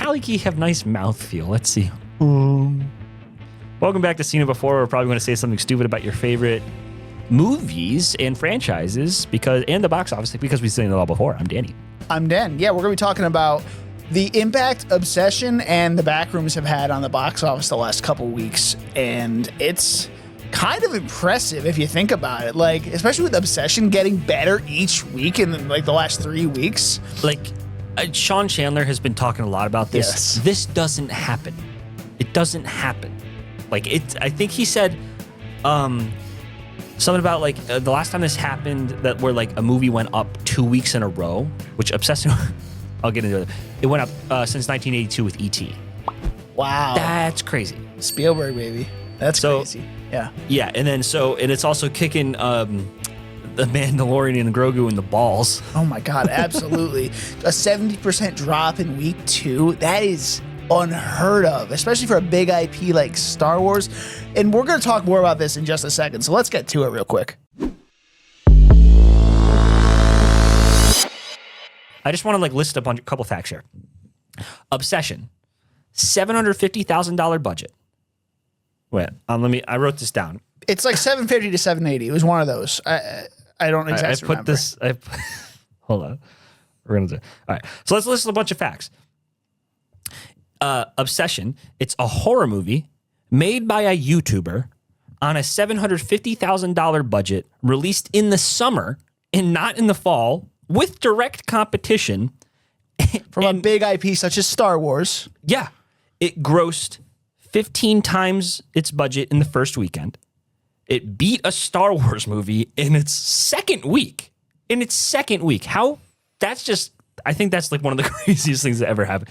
Kaliki have nice mouthfeel. Let's see. Welcome back to Seen It Before. We're probably going to say something stupid about your favorite movies and franchises and the box office because we've seen it all before. I'm Danny. I'm Dan. Yeah, we're going to be talking about the impact Obsession and the Backrooms have had on the box office the last couple weeks. And it's kind of impressive if you think about it. Like, especially with Obsession getting better each week in like the last 3 weeks. Like, Sean Chandler has been talking a lot about this. Yes. This doesn't happen. It doesn't happen. Like, I think he said something about like the last time this happened that where like a movie went up 2 weeks in a row, which Obsession, I'll get into it. It went up since 1982 with E.T. Wow. That's crazy. Spielberg, baby. That's crazy. Yeah. Yeah, and it's also kicking the Mandalorian and Grogu in the balls. Oh my God, absolutely. A 70% drop in week 2. That is unheard of, especially for a big IP like Star Wars. And we're going to talk more about this in just a second. So let's get to it real quick. I just want to like list a couple facts here. Obsession, $750,000 budget. Wait, I wrote this down. It's like 750 to 780. It was one of those. I don't exactly remember. Hold on. We're going to do it. All right. So let's list a bunch of facts. Obsession, it's a horror movie made by a YouTuber on a $750,000 budget, released in the summer and not in the fall, with direct competition. From a big IP such as Star Wars. Yeah. It grossed 15 times its budget in the first weekend. It beat a Star Wars movie in its second week. I think that's like one of the craziest things that ever happened.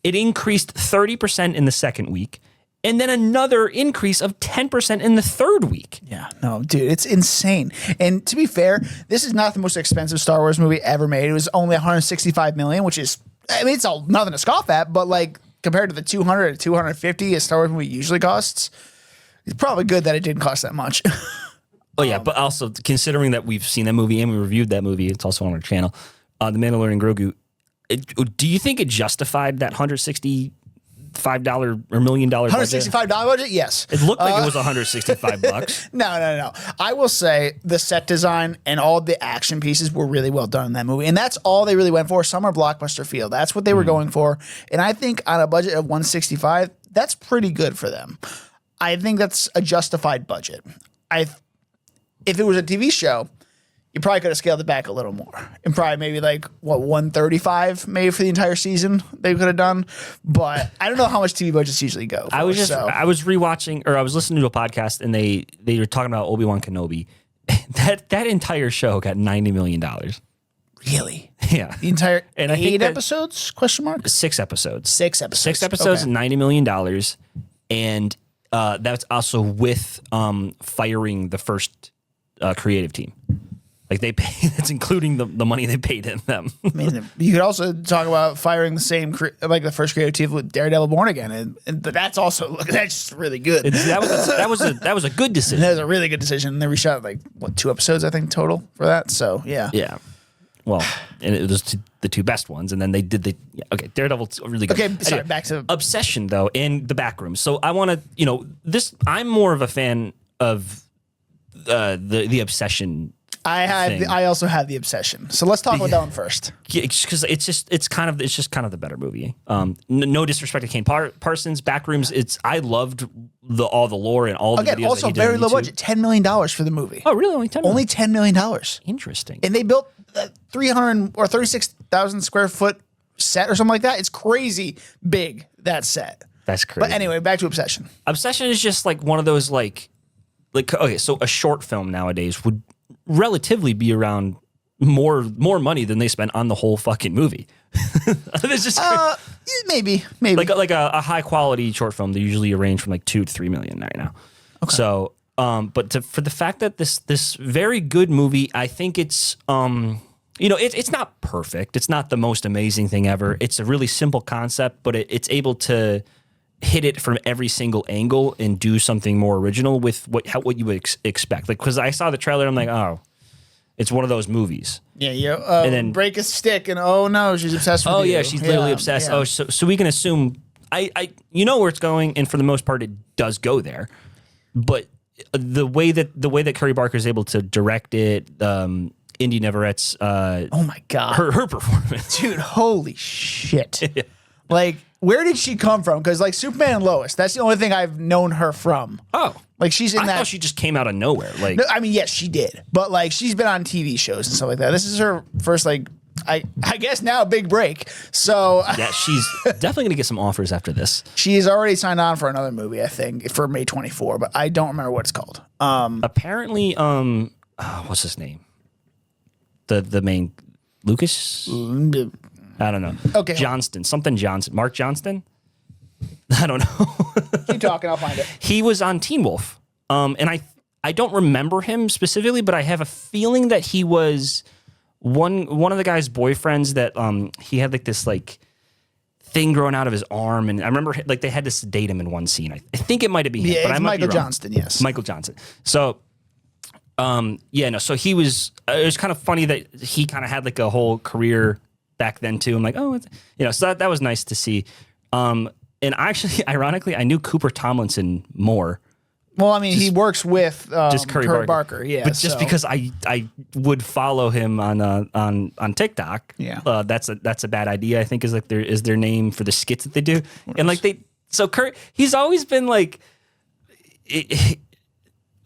It increased 30% in the second week, and then another increase of 10% in the third week. Yeah, no, dude, it's insane. And to be fair, this is not the most expensive Star Wars movie ever made. It was only $165 million, which is, I mean, it's nothing to scoff at, but like compared to the 200 to 250 a Star Wars movie usually costs, it's probably good that it didn't cost that much. Oh yeah, but also considering that we've seen that movie and we reviewed that movie, it's also on our channel, The Mandalorian and Grogu. Do you think it justified that $165 or $1 million budget? $165 budget? Yes. It looked like it was $165. No. I will say the set design and all the action pieces were really well done in that movie. And that's all they really went for, summer blockbuster feel. That's what they were going for. And I think on a budget of $165, that's pretty good for them. I think that's a justified budget. If it was a TV show, you probably could have scaled it back a little more, and probably maybe like $135 maybe for the entire season they could have done. But I don't know how much TV budgets usually go for, I was rewatching, or I was listening to a podcast, and they were talking about Obi-Wan Kenobi. That entire show got $90 million. Really? Yeah. The entire and 8 episodes? Question mark? 6 episodes. 6 episodes. 6 episodes, okay. $90 million, and that's also with firing the first creative team. Like they pay, that's including the money they paid them. I mean, you could also talk about firing the same, like the first creative team with Daredevil Born Again, but that's also that's really good. That was a good decision. That was a really good decision. They reshot like 2 episodes I think total for that. So yeah. Yeah. Well, and it was the 2 best ones, and then they did Daredevil's really good. Okay, sorry. Back to Obsession though, and the Backrooms. So I want to, I'm more of a fan of the Obsession. I also have the Obsession. So let's talk about that one first. Yeah, because it's just kind of the better movie. No disrespect to Kane Parsons, Backrooms. I loved all the lore and all the videos. Also that he did very on low YouTube. budget, $10 million for the movie. Oh, really? Only $10 million? Only $10 million. Interesting. And they built 300 or 36,000 square foot set or something like that. It's crazy big, that set. That's crazy. But anyway, back to Obsession. Obsession is just like one of those like okay, so a short film nowadays would relatively be around more money than they spent on the whole fucking movie. It's just maybe like a high quality short film. They usually range from like $2 to $3 million right now. Okay. So, but for the fact that this very good movie, I think it's it's not perfect. It's not the most amazing thing ever. It's a really simple concept, but it's able to hit it from every single angle and do something more original with what you would expect. Like, because I saw the trailer, I'm like, oh, It's one of those movies. Yeah, you And then- break a stick and oh no, she's obsessed with you. Oh yeah, she's literally obsessed. Yeah. Oh, so we can assume you know where it's going, and for the most part, it does go there. But the way that Curry Barker is able to direct it, Indy Neverett's oh my god, her performance, dude, holy shit! Like, where did she come from? Because like Superman and Lois, that's the only thing I've known her from. Oh, like she's in I that. thought she just came out of nowhere. Like, No, I mean, yes, she did, but like she's been on TV shows and stuff like that. This is her first like. I guess now big break. So yeah, she's definitely gonna get some offers after this. she's already signed on for another movie, I think, for May 24, but I don't remember what it's called. Apparently, what's his name? The main Lucas. I don't know. Okay. Johnston, something Johnson, Mark Johnston. I don't know. Keep talking, I'll find it. He was on Teen Wolf, and I don't remember him specifically, but I have a feeling that he was one of the guy's boyfriends that he had like this like thing growing out of his arm, and I remember like they had to sedate him in one scene. I think it might have been him, Yeah, but it's I might be Michael wrong. Johnston, yes. Michael Johnson. So, so he was. It was kind of funny that he kind of had like a whole career back then too. I'm like, oh, so that was nice to see. And actually, ironically, I knew Cooper Tomlinson more. Well, I mean, he works with Just Curry Barker, yeah. but just because I would follow him on TikTok, Yeah. that's a bad idea. I think is like their name for the skits that they do, and like Curry, he's always been like,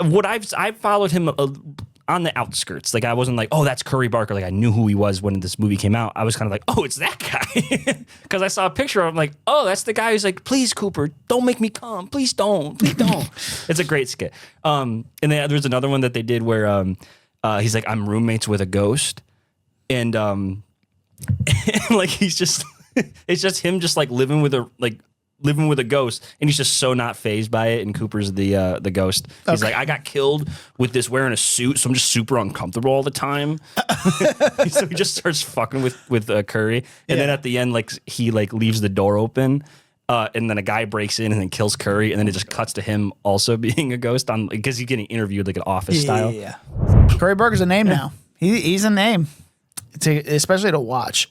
what I've followed him on the outskirts. Like I wasn't like, oh, that's Curry Barker. Like I knew who he was when this movie came out. I was kind of like, oh, it's that guy, because I saw a picture of him. Like, oh, that's the guy who's like, please, Cooper, don't make me come. Please don't. It's a great skit. And then there's another one that they did where he's like, I'm roommates with a ghost, and like it's just him just like living with a ghost, and he's just so not fazed by it. And Cooper's the ghost. He's like, I got killed with this wearing a suit, so I'm just super uncomfortable all the time. So he just starts fucking with Curry, and then at the end, like he like leaves the door open, and then a guy breaks in and then kills Curry, and then it just cuts to him also being a ghost because he's getting interviewed like an office style. Yeah. Curry Barker's a name now. He's a name, especially to watch.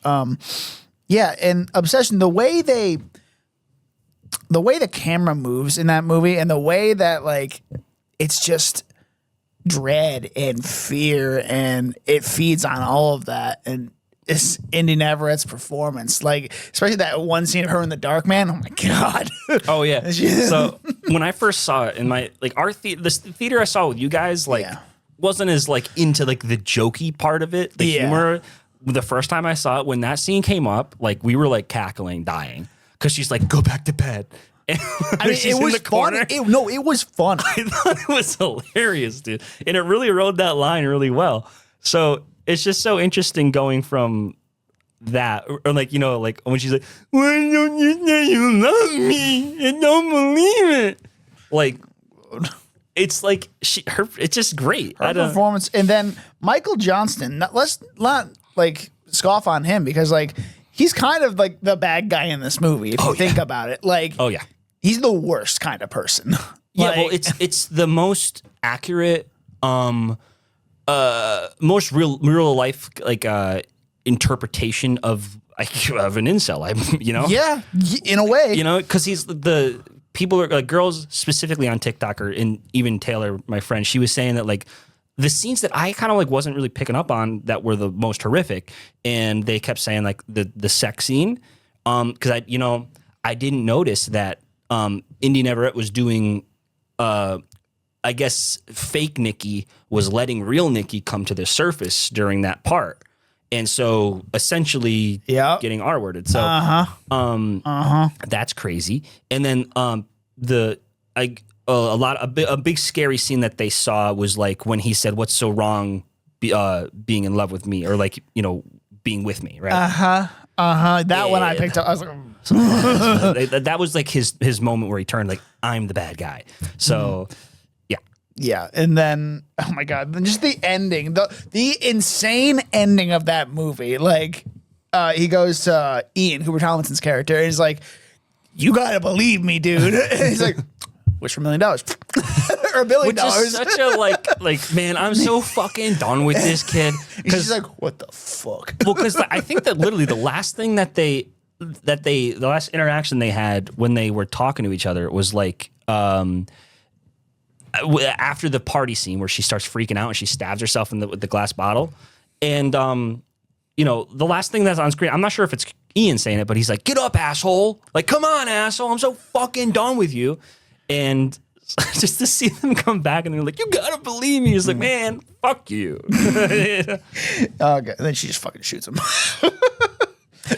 Yeah, and Obsession, the way the camera moves in that movie, and the way that like it's just dread and fear, and it feeds on all of that, and it's Indy Neverett's performance, like especially that one scene of her in the dark, man. Oh my god. Oh yeah. So when I first saw it in my like the theater I saw with you guys, like wasn't as like into like the jokey part of it, the humor. The first time I saw it, when that scene came up, like we were like cackling, dying. Because she's like, go back to bed. And I mean, it was fun. It was fun. I thought it was hilarious, dude. And it really rode that line really well. So it's just so interesting going from that, or like, like when she's like, why don't you say you love me? I don't believe it. Like, it's like it's just great. Her performance. And then Michael Johnston, let's not like scoff on him, because like, he's kind of like the bad guy in this movie, if you think about it. Like, oh yeah, he's the worst kind of person. Yeah, well, it's the most accurate, most real life like interpretation of an incel. Yeah, in a way, because he's the people are like girls specifically on TikTok, and even Taylor, my friend, she was saying that like the scenes that I kind of like wasn't really picking up on that were the most horrific, and they kept saying like the sex scene, because I didn't notice that Indy Neverett was doing, I guess fake Nikki was letting real Nikki come to the surface during that part, and so essentially getting R-worded. So that's crazy. And then a big scary scene that they saw was like when he said, "What's so wrong, being in love with me, or like being with me?" Right? That one I picked up. I was like, that was like his moment where he turned like, I'm the bad guy. So yeah. And then oh my god, then just the ending, the insane ending of that movie. Like he goes to Ian, Cooper Tomlinson's character, and he's like, "You gotta believe me, dude." And he's like, "Wish for $1 million." or $1 billion. Which is such a like man, I'm so fucking done with this kid. She's like, what the fuck? Well, because I think that literally the last thing the last interaction they had when they were talking to each other was like after the party scene where she starts freaking out and she stabs herself with the glass bottle. And you know, the last thing that's on screen, I'm not sure if it's Ian saying it, but he's like, "Get up, asshole. Like, come on, asshole. I'm so fucking done with you." And just to see them come back and they're like, "You gotta believe me." He's like, "Man, fuck you." Okay. And then she just fucking shoots him.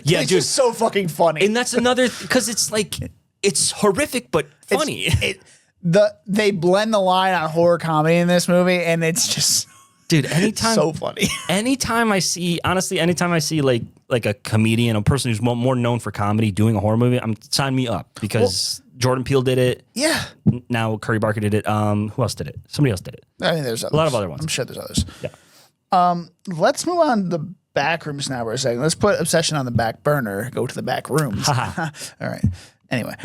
Yeah, it's dude. just so fucking funny. And that's another, because it's like, it's horrific, but funny. They blend the line on horror comedy in this movie, and it's just... Dude, anytime so funny. Anytime I see like a comedian, a person who's more known for comedy doing a horror movie, sign me up, because Jordan Peele did it. Yeah. Now Curry Barker did it. Who else did it? Somebody else did it. I mean, there's others. A lot of other ones. I'm sure there's others. Yeah. Let's move on to the Backrooms now for a second. Let's put Obsession on the back burner. Go to the Backrooms. All right. Anyway,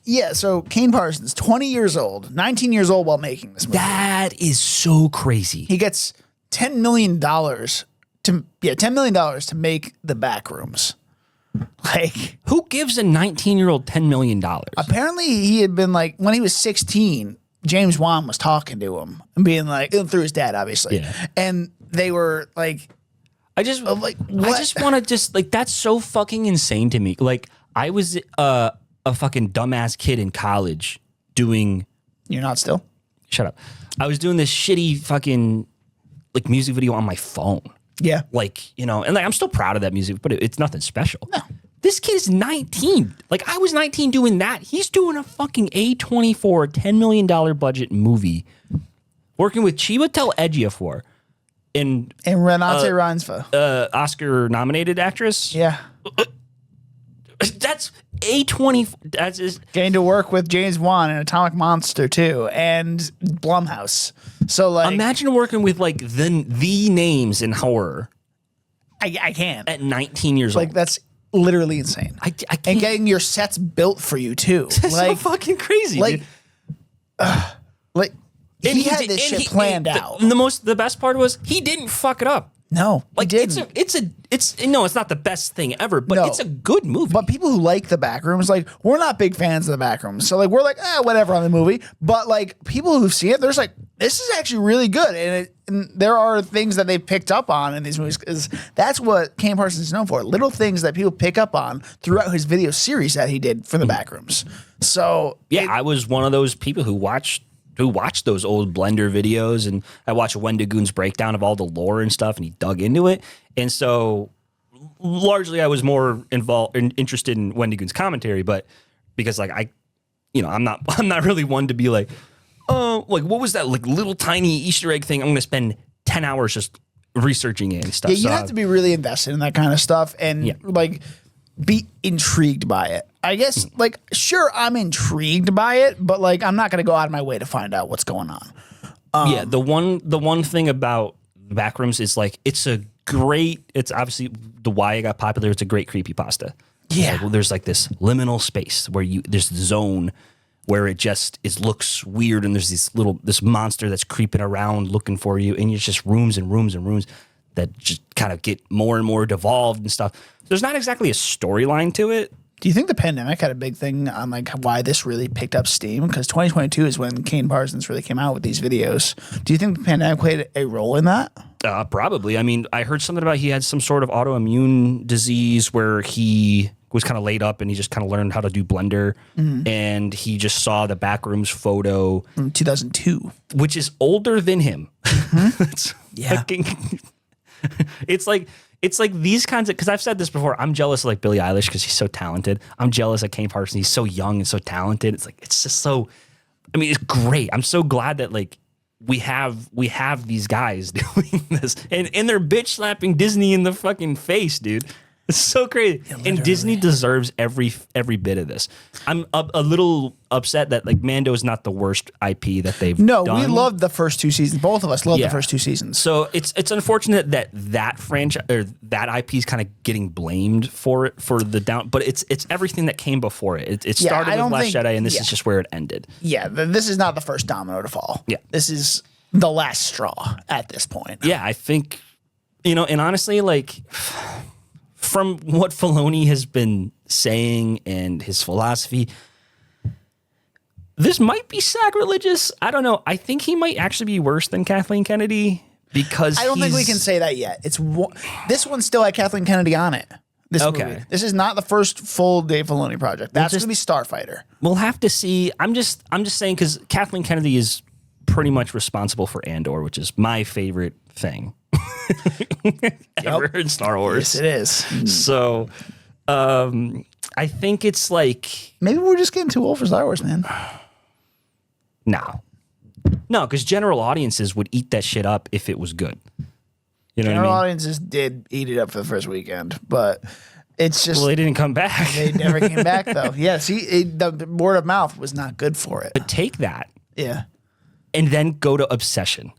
yeah. So Kane Parsons, 20 years old, 19 years old while making this movie. That is so crazy. He gets $10 million to make the Backrooms. Like, who gives a 19-year-old $10 million? Apparently, he had been like, when he was 16, James Wan was talking to him and being like, through his dad, obviously. Yeah. And they were like, I just want to like, that's so fucking insane to me. Like, I was a fucking dumbass kid in college doing. You're not still? Shut up. I was doing this shitty fucking like music video on my phone. Yeah. Like, you know, and like I'm still proud of that music, but it's nothing special. No. This kid is 19. Like, I was 19 doing that. He's doing a fucking A24 $10 million budget movie, working with Chiwetel Ejiofor and Renate Reinsve, Oscar nominated actress. Yeah. That's A24. That's getting to work with James Wan and Atomic Monster too, and Blumhouse. So like, imagine working with like the names in horror. I can't at 19 years old. Like, that's literally insane. I can't. And getting your sets built for you too. That's like, so fucking crazy. Like, dude. Like And he had this shit planned out. The best part was he didn't fuck it up. No, Like, he didn't. it's not the best thing ever, but No. it's a good movie. But people who like the Backrooms, like, we're not big fans of the Backrooms. So like, we're like, whatever on the movie. But like, people who see it, there's like, this is actually really good. And there are things that they picked up on in these movies, because that's what Kane Parsons is known for. Little things that people pick up on throughout his video series that he did for the Backrooms. So yeah, I was one of those people who watched those old Blender videos, and I watched Wendigoon's breakdown of all the lore and stuff, and he dug into it. And so largely I was more interested in Wendigoon's commentary, but because like I'm not really one to be like, oh, like what was that like little tiny Easter egg thing? I'm going to spend 10 hours just researching it and stuff. yeah, you have to be really invested in that kind of stuff and like be intrigued by it. I guess, like, sure, I'm intrigued by it, but like, I'm not going to go out of my way to find out what's going on. Yeah, the one thing about Backrooms is like it's obviously the why it got popular. It's a great creepypasta. Yeah, like, there's like this liminal space where there's the zone where it looks weird, and there's this monster that's creeping around looking for you, and it's just rooms and rooms and rooms that just kind of get more and more devolved and stuff. There's not exactly a storyline to it. Do you think the pandemic had a big thing on like why this really picked up steam? Because 2022 is when Kane Parsons really came out with these videos. Do you think the pandemic played a role in that? Probably. I mean, I heard something about he had some sort of autoimmune disease where he was kind of laid up and he just kind of learned how to do Blender. And he just saw the Backrooms photo. From 2002. Which is older than him. Yeah. Fucking, it's like these kinds of, because I've said this before, I'm jealous of like Billie Eilish because she's so talented. I'm jealous of Kane Parsons. He's so young and so talented. It's like, it's just so, I mean, it's great. I'm so glad that like we have these guys doing this, and they're bitch slapping Disney in the fucking face, dude. It's so crazy. And Disney deserves every bit of this. I'm a little upset that like Mando is not the worst IP that they've done. We loved the first 2 seasons. Both of us loved the first 2 seasons. So it's unfortunate that franchise or that IP is kind of getting blamed for it for the down, but it's everything that came before it. It started with Last Jedi, and this is just where it ended. Yeah, this is not the first domino to fall. Yeah, this is the last straw at this point. Yeah, I think and honestly, like, from what Filoni has been saying and his philosophy, this might be sacrilegious. I don't know. I think he might actually be worse than Kathleen Kennedy because I don't think we can say that yet. This one still had Kathleen Kennedy on it. This movie. This is not the first full Dave Filoni project. That's going to be Starfighter. We'll have to see. I'm just saying because Kathleen Kennedy is pretty much responsible for Andor, which is my favorite thing ever in Star Wars. Yes, it is. So I think it's like maybe we're just getting too old for Star Wars, man. No, because general audiences would eat that shit up if it was good. You know general what I mean? Audiences did eat it up for the first weekend, but it's just they didn't come back. They never came back though. Yeah, see, the word of mouth was not good for it. But take that, and then go to Obsession,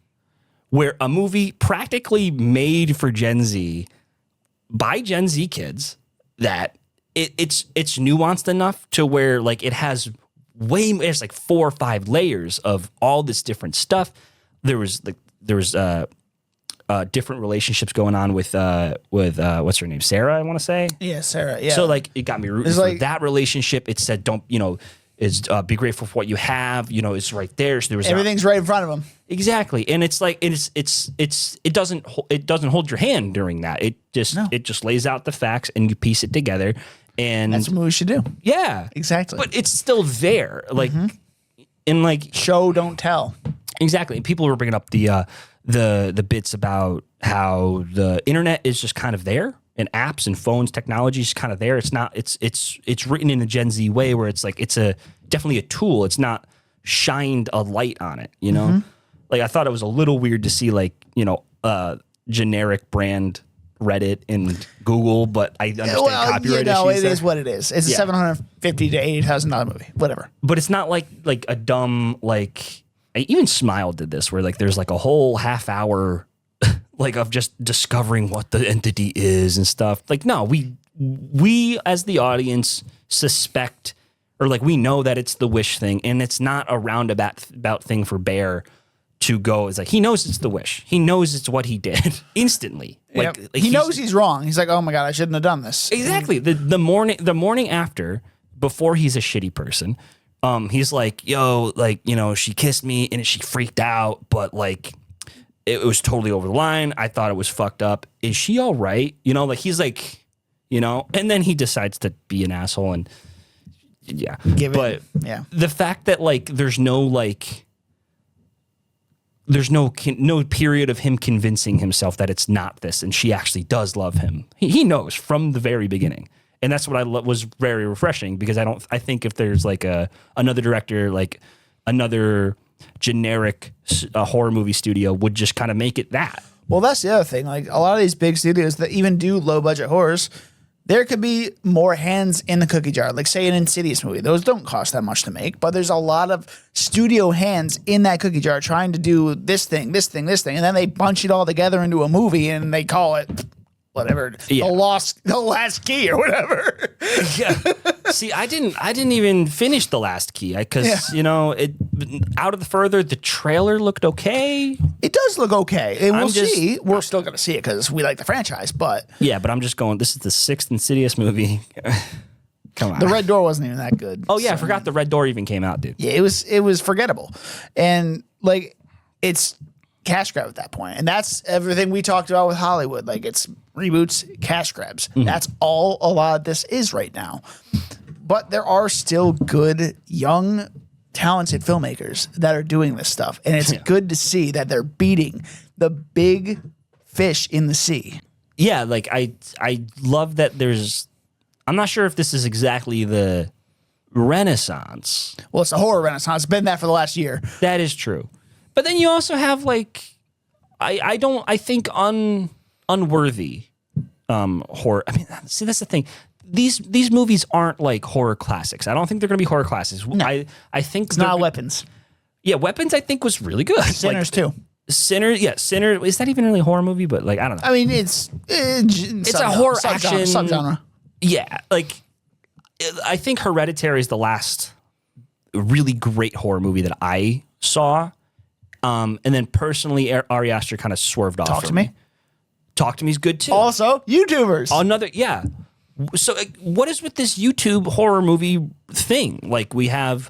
where a movie practically made for Gen Z by Gen Z kids that it's nuanced enough to where like it has it's like 4 or 5 layers of all this different stuff. There was different relationships going on with what's her name, Sarah, I want to say. Yeah, Sarah. Yeah. So like it got me rooting for that relationship. It said don't be grateful for what you have. It's right there. So there was everything's right in front of them. Exactly, and it's like it doesn't hold your hand during that. It just lays out the facts and you piece it together. And that's what movies should do. Yeah, exactly. But it's still there, like in like show don't tell. Exactly, and people were bringing up the bits about how the internet is just kind of there, and apps and phones, technology is kind of there. It's not. It's written in a Gen Z way where it's like it's definitely a tool. It's not shined a light on it. Like I thought it was a little weird to see like generic brand Reddit and Google, but I understand copyright issues. It is what it is. It's a $750,000 to $80,000 movie, whatever. But it's not like a dumb like. Even Smile did this, where like there's like a whole half hour, like of just discovering what the entity is and stuff. Like no, we as the audience suspect, or like we know that it's the wish thing, and it's not a roundabout thing for Bear to go. It's like he knows it's the wish. He knows it's what he did instantly. Like he knows he's wrong. He's like, oh my god, I shouldn't have done this. Exactly. The morning after, before he's a shitty person. He's like, yo, like, she kissed me and she freaked out, but like, it was totally over the line. I thought it was fucked up. Is she all right? Like he's like, and then he decides to be an asshole and the fact that like, there's no period of him convincing himself that it's not this. And she actually does love him. He knows from the very beginning. And that's what was very refreshing because I think if there's like another director, like another generic horror movie studio would just kind of make it that. Well, that's the other thing. Like a lot of these big studios that even do low budget horrors, there could be more hands in the cookie jar. Like say an Insidious movie, those don't cost that much to make, but there's a lot of studio hands in that cookie jar trying to do this thing, and then they bunch it all together into a movie and they call it whatever, the last key or whatever. See, I didn't even finish The Last Key because out of the further, the trailer looked okay. It does look okay, and we'll see. We're still gonna see it because we like the franchise, but but I'm just going. This is the 6th Insidious movie. Come on, the Red Door wasn't even that good. Oh yeah, I forgot the Red Door even came out, dude. Yeah, it was forgettable, and like it's cash grab at that point. And that's everything we talked about with Hollywood. Like it's reboots, cash grabs. That's all a lot of this is right now. But there are still good, young, talented filmmakers that are doing this stuff. And it's good to see that they're beating the big fish in the sea. Yeah, like I love that I'm not sure if this is exactly the renaissance. Well, it's a horror renaissance. It's been that for the last year. That is true. But then you also have like, I think unworthy horror. I mean, see, that's the thing. These movies aren't like horror classics. I don't think they're going to be horror classics. No. I think It's not Weapons. Yeah, Weapons I think was really good. Sinners too. Sinner, yeah, Sinner. Is that even really a horror movie? But like, I don't know. I mean, it's a horror action subgenre. Yeah, like I think Hereditary is the last really great horror movie that I saw. And then personally, Ari Aster kind of swerved off. Talk to me. Talk to me is good too. Also, YouTubers. Another, yeah. So what is with this YouTube horror movie thing? Like we have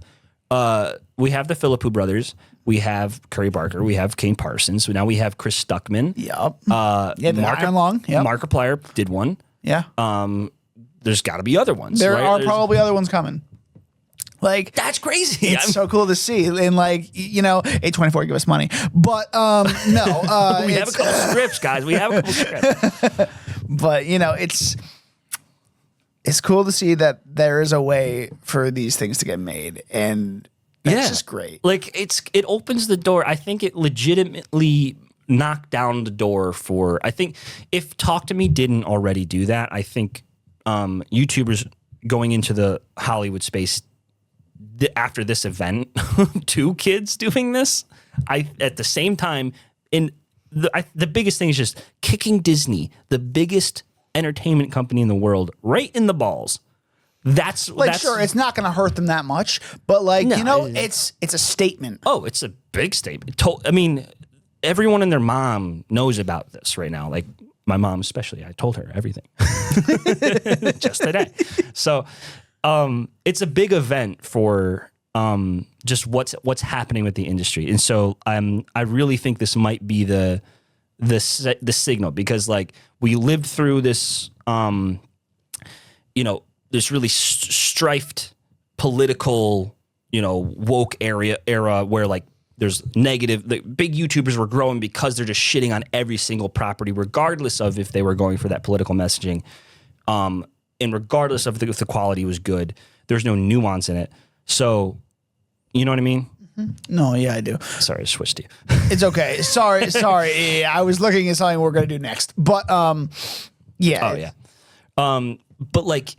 the Philippou brothers, we have Curry Barker, we have Kane Parsons. So now we have Chris Stuckman. Yep. Markiplier did one. Yeah. There's got to be other ones. There right? are probably other ones coming. Like that's crazy. It's so cool to see, and like A24 give us money, but no, we have a couple scripts, guys. We have a couple scripts, but it's cool to see that there is a way for these things to get made, and that's just great. Like it opens the door. I think it legitimately knocked down the door for. I think if Talk to Me didn't already do that, I think YouTubers going into the Hollywood space. After this event, 2 kids doing this, at the same time, the biggest thing is just kicking Disney, the biggest entertainment company in the world, right in the balls. That's sure, it's not going to hurt them that much, but it's a statement. Oh, it's a big statement. I mean, everyone and their mom knows about this right now. Like my mom, especially, I told her everything just today. So. It's a big event for just what's happening with the industry, and so I really think this might be the signal, because like we lived through this this really strifed political woke era where like there's the big YouTubers were growing because they're just shitting on every single property regardless of if they were going for that political messaging. And regardless of if the quality was good, there's no nuance in it. So, you know what I mean? Mm-hmm. No, yeah, I do. Sorry, I switched to you. It's okay. Sorry. I was looking at something we're going to do next. But, yeah. Oh, yeah. But, like,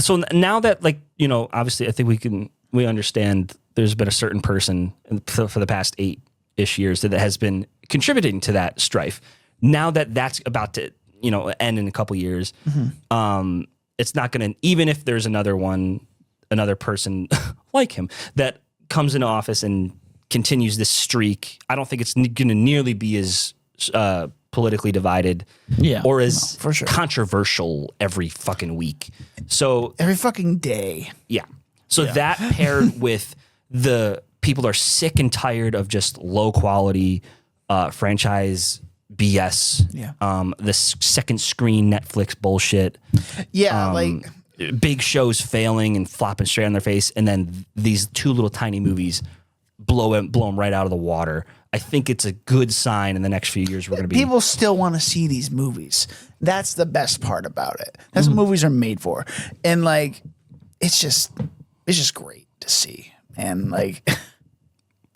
so now that, like, obviously I think we understand there's been a certain person for the past 8-ish years that has been contributing to that strife. Now that that's about to end in a couple years. Mm-hmm. It's not going to, even if there's another person like him that comes into office and continues this streak, I don't think it's going to nearly be as politically divided or as for sure. controversial every fucking week. So every fucking day. Yeah. So that paired with the people are sick and tired of just low quality franchise BS. Yeah. The second screen Netflix bullshit. Yeah, like big shows failing and flopping straight on their face, and then these 2 little tiny movies blow them right out of the water. I think it's a good sign in the next few years we're going to be. People still want to see these movies. That's the best part about it. That's what movies are made for, and like it's just great to see, and like.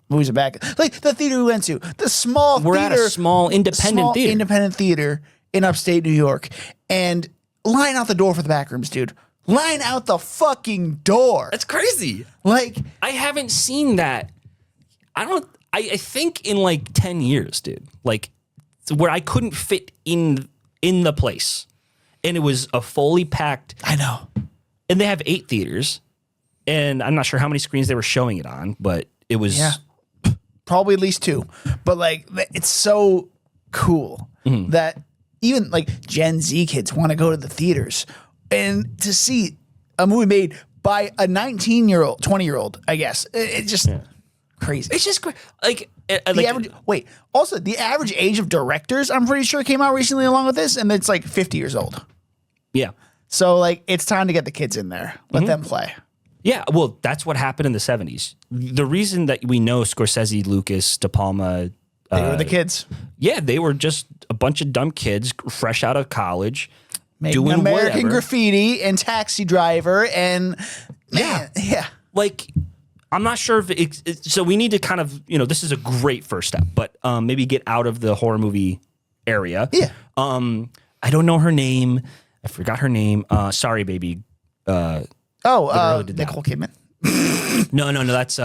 Movies are back. Like the theater we went to, the small We're theater. at a small independent theater in upstate New York. And line out the door for the Backrooms, dude. Line out the fucking door. That's crazy. Like, I haven't seen that. I think in like 10 years, dude. Like where I couldn't fit in the place. And it was a fully packed. I know. And they have 8 theaters. And I'm not sure how many screens they were showing it on, but it was. Yeah. Probably at least 2. But like, it's so cool that even like Gen Z kids want to go to the theaters and to see a movie made by a 19-year-old, 20-year-old, I guess. It's just crazy. It's just great. Like, the average age of directors, I'm pretty sure came out recently along with this, and it's like 50 years old. Yeah. So like, it's time to get the kids in there. Let them play. Yeah, well, that's what happened in the 70s. The reason that we know Scorsese, Lucas, De Palma... They were the kids. Yeah, they were just a bunch of dumb kids fresh out of college making doing American whatever. Graffiti and Taxi Driver and... Yeah. Like, I'm not sure if so we need to kind of, this is a great first step, but maybe get out of the horror movie area. Yeah. I don't know her name. I forgot her name. Sorry, baby. Nicole Kidman. No. That's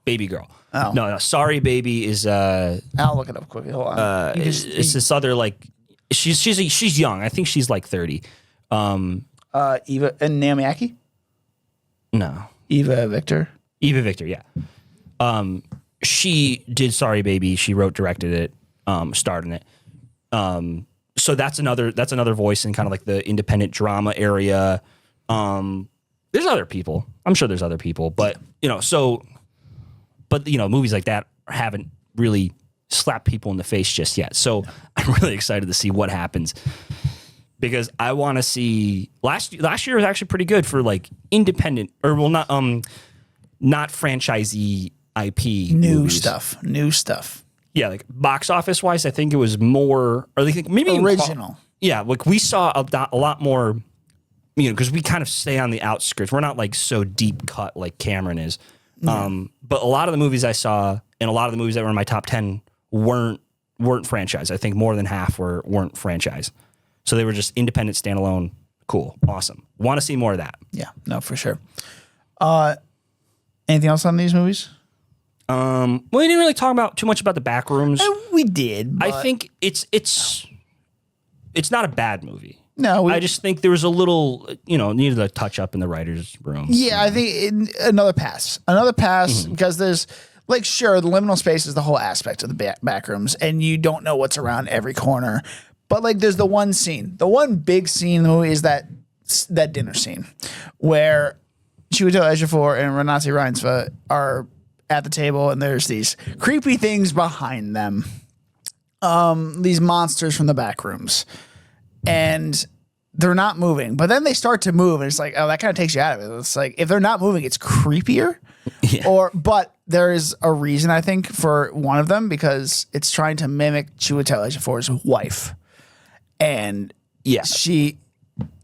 Baby Girl. Oh. No. Sorry, baby is. I'll look it up quickly. Hold on. It's this other like. She's young. I think she's like 30. Eva and Naomi Aki. No. Eva Victor. Yeah. She did Sorry Baby. She wrote, directed it, starred in it. So that's another voice in kind of like the independent drama area. There's other people. I'm sure there's other people, but movies like that haven't really slapped people in the face just yet. So I'm really excited to see what happens because I want to see. Last year was actually pretty good for like independent not franchisee IP New movies. stuff. Yeah, like box office wise, I think it was more, or like maybe original. Yeah, like we saw a lot more, because we kind of stay on the outskirts. We're not like so deep cut like Cameron is. But a lot of the movies I saw and a lot of the movies that were in my top 10 weren't franchise. I think more than half weren't franchise. So they were just independent, standalone. Cool, awesome. Want to see more of that? Yeah, no, for sure. Anything else on these movies? We didn't really talk too much about the Backrooms. We did. I think it's not a bad movie. No, I just think there was a little, needed a touch up in the writer's room. Yeah, I think another pass because there's like, sure, the liminal space is the whole aspect of the Backrooms, and you don't know what's around every corner. But like, there's the one big scene in the movie is that dinner scene where Chiwetel Ejiofor and Renate Reinsve are at the table, and there's these creepy things behind them, these monsters from the Backrooms, and they're not moving. But then they start to move, and it's like, oh, that kind of takes you out of it. It's like, if they're not moving, it's creepier. Yeah. But there is a reason, I think, for one of them, because it's trying to mimic Chiwetel Ejiofor's wife, and she,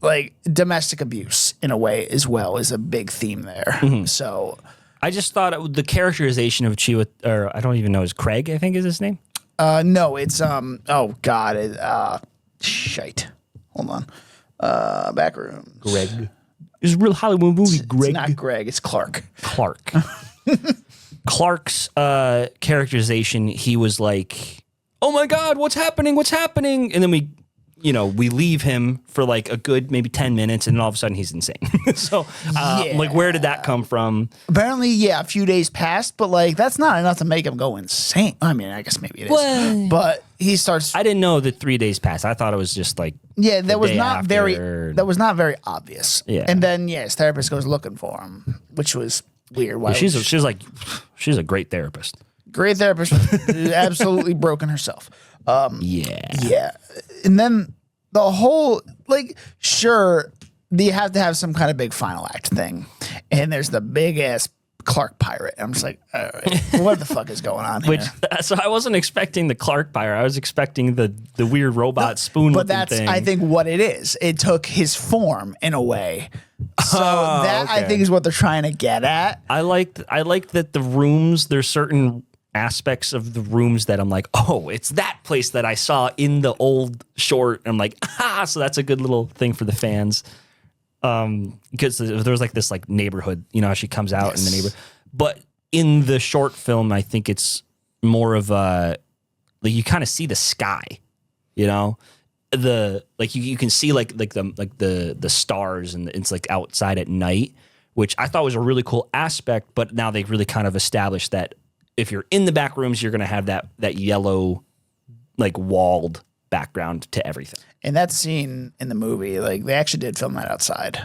like, domestic abuse in a way as well is a big theme there. So I just thought the characterization of or I don't even know, is Craig, I think is his name? No, it's shite. Hold on. Backrooms. Greg. It's a real Hollywood movie, Greg. It's not Greg, it's Clark. Clark's characterization, he was like, oh my God, what's happening? And then we leave him for like a good maybe 10 minutes, and then all of a sudden he's insane. So, like, where did that come from? Apparently, a few days passed, but like, that's not enough to make him go insane. I mean, I guess maybe it is. Well, but he starts. I didn't know that 3 days passed. I thought it was just like, that was not very obvious. Yeah. And then, his therapist goes looking for him, which was weird. Why she's a great therapist. Great therapist, absolutely broken herself. Yeah. And then the whole, like, sure, you have to have some kind of big final act thing. And there's the big ass Clark pirate. I'm just like, all right, what the fuck is going on here? So I wasn't expecting the Clark pirate. I was expecting the weird robot spoon. But that's, thing. I think, what it is. It took his form in a way. So I think is what they're trying to get at. I like that the rooms, there's certain aspects of the rooms that I'm like, oh, it's that place that I saw in the old short. I'm like, so that's a good little thing for the fans. Because there was like this like neighborhood, how she comes out in the neighborhood. But in the short film, I think it's more of a, like, you kind of see the sky, you can see like the stars, and it's like outside at night, which I thought was a really cool aspect. But now they've really kind of established that if you're in the back rooms, you're going to have that yellow, like, walled background to everything. And that scene in the movie, like, they actually did film that outside.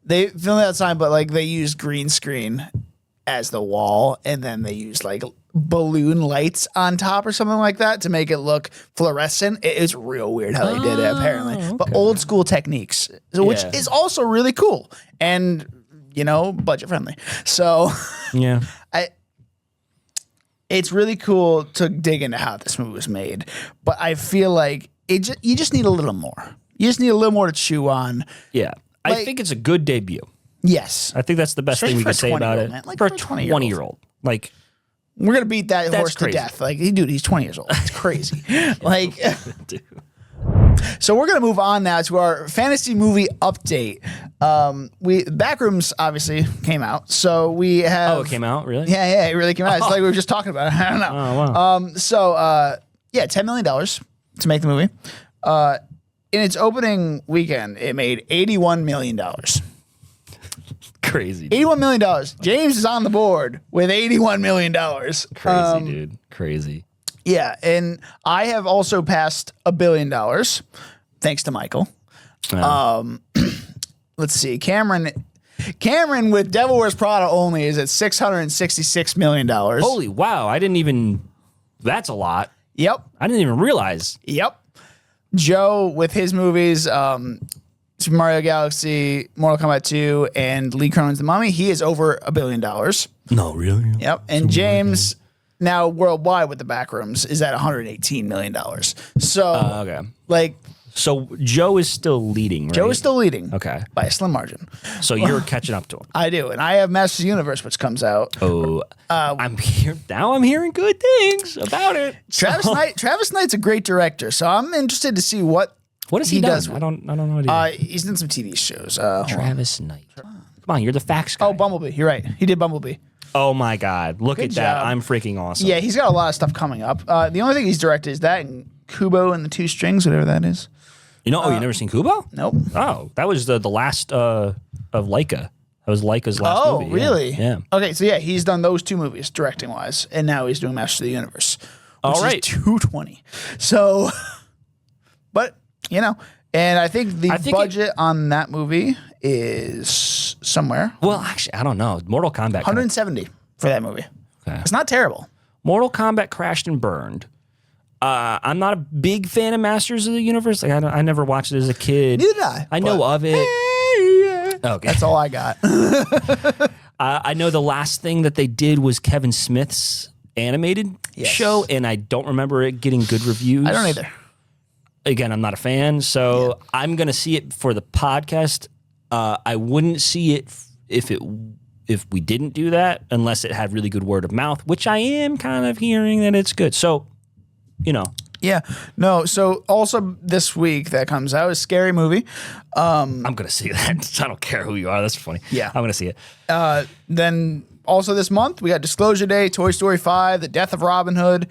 They filmed it outside, but like, they used green screen as the wall, and then they used like balloon lights on top or something like that to make it look fluorescent. It's real weird how they did it, apparently. Okay. But old school techniques, which is also really cool and, budget friendly. So yeah, it's really cool to dig into how this movie was made, but I feel like you just need a little more. You just need a little more to chew on. Yeah. I think it's a good debut. Yes. I think that's the best thing we can say about it. Like, for a 20-year-old. Like, we're going to beat that horse to death. Like, dude, he's 20 years old. It's crazy. Like, So we're gonna move on now to our fantasy movie update. Backrooms obviously came out, so we have. Oh, it came out, really? Yeah, it really came out. It's like we were just talking about it. I don't know. Oh, wow. $10 million to make the movie. In its opening weekend, it made $81 million. Crazy. $81 million. James is on the board with $81 million. Crazy, dude. Crazy. Yeah, and I have also passed $1 billion, thanks to Michael. Let's see. Cameron with Devil Wears Prada only is at $666 million. Holy wow. I didn't even... That's a lot. Yep. I didn't even realize. Yep. Joe with his movies, Super Mario Galaxy, Mortal Kombat 2, and Lee Cronin's The Mummy, he is over $1 billion. No, really? Yep. And James, now worldwide with the Backrooms, is at $118 million. So, Okay. like... So Joe is still leading, right? Joe is still leading. Okay. By a slim margin. So you're catching up to him. I do. And I have Masters of the Universe, which comes out. Oh, I'm hearing good things about it. Travis Knight's a great director, so I'm interested to see what has he done? I don't know what he he's done some TV shows. Travis Knight. Come on, you're the facts guy. Oh, Bumblebee. You're right. He did Bumblebee. Oh my God. Look at that. job. I'm freaking awesome. Yeah, he's got a lot of stuff coming up. The only thing he's directed is that and Kubo and the Two Strings, whatever that is. You know, you've never seen Kubo? Nope. Oh, that was the last of Laika. That was Laika's last movie. Oh, really? Yeah. Okay, so yeah, he's done those two movies directing wise, and now he's doing Masters of the Universe. Which is 220. So, but you know, and I think the budget on that movie is somewhere. Well, actually, I don't know. Mortal Kombat. 170 for that movie. Okay. It's not terrible. Mortal Kombat crashed and burned. I'm not a big fan of Masters of the Universe. Like I never watched it as a kid. Neither did I. I know of it. Okay. That's all I got. I know the last thing that they did was Kevin Smith's animated show, and I don't remember it getting good reviews. I don't either. Again, I'm not a fan, so I'm going to see it for the podcast. I wouldn't see it if we didn't do that, unless it had really good word of mouth, which I am kind of hearing that it's good. So, you know. Yeah. No, so also this week that comes out is Scary Movie. I'm going to see that. I don't care who you are. That's funny. Yeah. I'm going to see it. Then also this month, we got Disclosure Day, Toy Story 5, The Death of Robin Hood,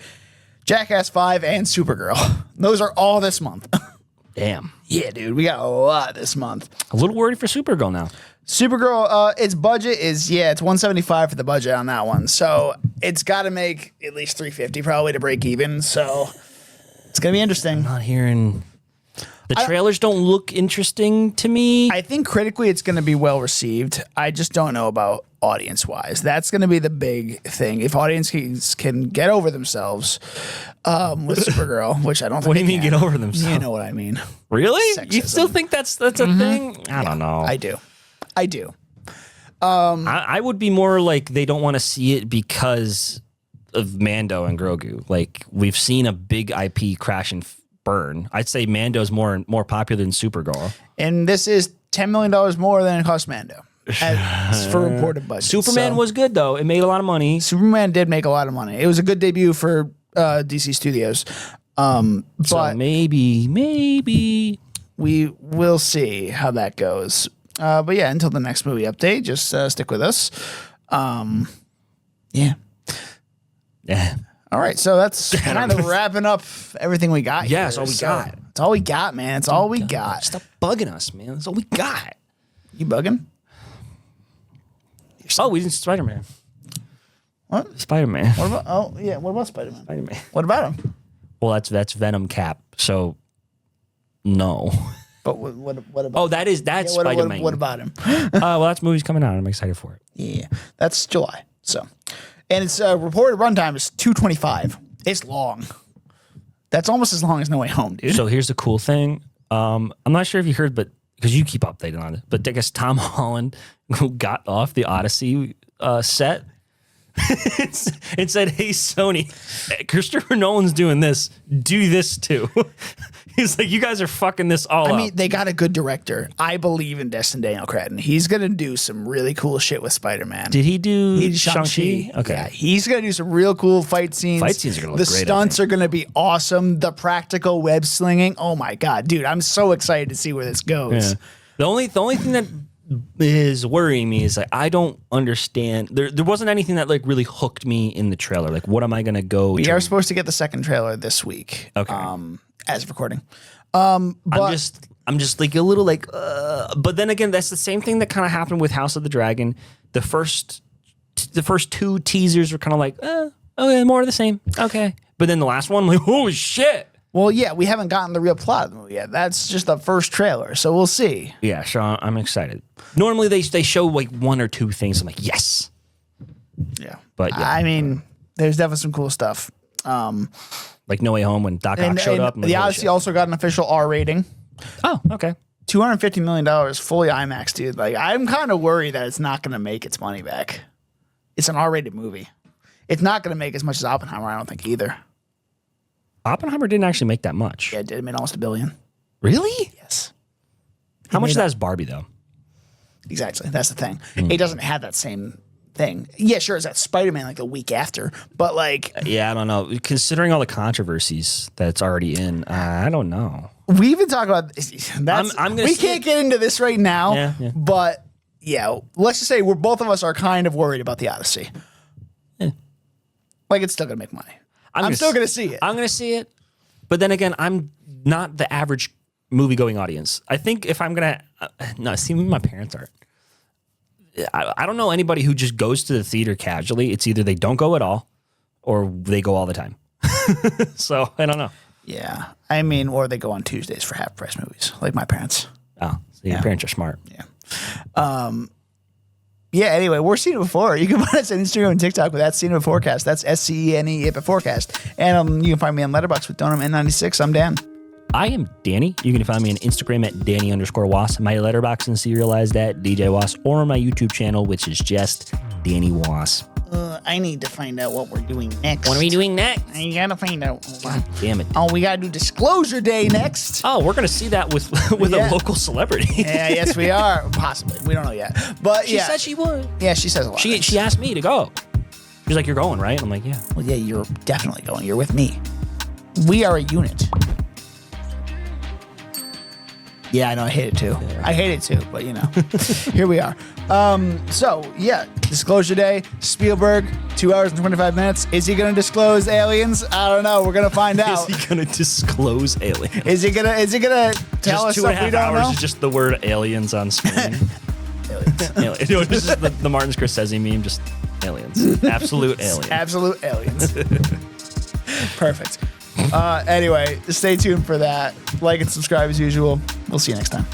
Jackass 5, and Supergirl. Those are all this month. Damn. Yeah, dude. We got a lot this month. A little worried for Supergirl now. Supergirl, its budget is, it's 175 for the budget on that one. So it's got to make at least 350 probably to break even. So it's going to be interesting. I'm not hearing... The trailers don't look interesting to me. I think critically it's going to be well received. I just don't know about audience-wise. That's going to be the big thing. If audiences can get over themselves with Supergirl, which I don't think What do you mean get over themselves? You know what I mean. Really? Sexism. You still think that's a thing? I don't know. I do. I would be more like they don't want to see it because of Mando and Grogu. Like we've seen a big IP crash and burn. I'd say Mando's more popular than Supergirl. And this is $10 million more than it cost Mando. As for reported budget. Superman was good though. It made a lot of money. Superman did make a lot of money. It was a good debut for DC Studios. But maybe we will see how that goes. But yeah, until the next movie update, just stick with us. Yeah. All right, so that's kind of wrapping up everything we got. Yeah, here. that's all we got. It's all we got, man. It's all we got. Stop bugging us, man. That's all we got. You bugging? Oh, we didn't Spider-Man. What? Spider-Man. What about? Oh, yeah. What about Spider-Man? Spider-Man. What about him? Well, that's Venom Cap. So, no. But what about? Oh, that's Spider-Man. What about him? Well, that's movie's coming out. I'm excited for it. Yeah, that's July. So, and its reported runtime is 225. It's long. That's almost as long as No Way Home, dude. So here's the cool thing. I'm not sure if you heard, but because you keep updating on it, but I guess Tom Holland got off the Odyssey set. It said, "Hey Sony, Christopher Nolan's doing this. Do this too." He's like, you guys are fucking this all up. I mean, they got a good director. I believe in Destin Daniel Cretton. He's gonna do some really cool shit with Spider-Man. Did he do He did Shang-Chi? Okay. Yeah, he's gonna do some real cool fight scenes. Fight scenes are gonna look The great, I stunts are gonna be awesome. The practical web slinging. Oh my god, dude! I'm so excited to see where this goes. Yeah. The only thing that is worrying me is like I don't understand. There wasn't anything that like really hooked me in the trailer. Like, what am I gonna go? We are supposed to get the second trailer this week. Okay. As of recording. I'm just like a little like, but then again, that's the same thing that kind of happened with House of the Dragon. The first two teasers were kind of like, okay, more of the same. Okay. But then the last one, like, holy shit. Well, yeah, we haven't gotten the real plot of the movie yet. That's just the first trailer, so we'll see. Yeah, so I'm excited. Normally they show like one or two things. I'm like, yes. Yeah. But yeah. I mean, there's definitely some cool stuff. Like No Way Home when Doc Ock showed up. The Odyssey also got an official R rating. Oh, okay. $250 million, fully IMAX, dude. Like, I'm kind of worried that it's not going to make its money back. It's an R-rated movie. It's not going to make as much as Oppenheimer, I don't think, either. Oppenheimer didn't actually make that much. Yeah, it did. It made almost $1 billion. Really? Yes. How much of that is Barbie, though? Exactly. That's the thing. It doesn't have that same thing. Yeah, sure, it's that Spider-Man like the week after, but like... Yeah, I don't know. Considering all the controversies that's already in, I don't know. We even talk about... we can't get into this right now, but yeah, let's just say both of us are kind of worried about the Odyssey. Yeah. Like, it's still going to make money. I'm still going to see it. I'm going to see it. But then again, I'm not the average movie-going audience. I think if I'm going to... no, see, my parents aren't. I don't know anybody who just goes to the theater casually. It's either they don't go at all or they go all the time. So, I don't know. Yeah. I mean, or they go on Tuesdays for half-price movies, like my parents. Oh, so your parents are smart. Yeah. Yeah, anyway, we're Seen It Before. You can find us on Instagram and TikTok with Seen It Forecast. That's SCENE It Forecast. And you can find me on Letterboxd with Donum N96. I'm Dan. I am Danny. You can find me on Instagram at Danny_Was, my letterbox and serialized at DJ Was, or on my YouTube channel, which is just Danny Was. I need to find out what we're doing next. What are we doing next? I gotta find out. God damn it. Oh, we gotta do Disclosure Day next. Oh, we're gonna see that with a local celebrity. Yeah, yes, we are. Possibly. We don't know yet. But she said she would. Yeah, she says a lot. She asked me to go. She's like, you're going, right? I'm like, yeah. Well, yeah, you're definitely going. You're with me. We are a unit. Yeah, I know. I hate it too. Yeah. I hate it too, but you know, here we are. So yeah, Disclosure Day. Spielberg, 2 hours and 25 minutes. Is he going to disclose aliens? I don't know. We're going to find out. Is he going to disclose aliens? Is he going to tell us just stuff we don't know? Is just the word aliens on screen. Aliens. You know, this is the Martin Scorsese meme. Just aliens. Absolute aliens. Absolute aliens. Perfect. Anyway, stay tuned for that. Like and subscribe as usual. We'll see you next time.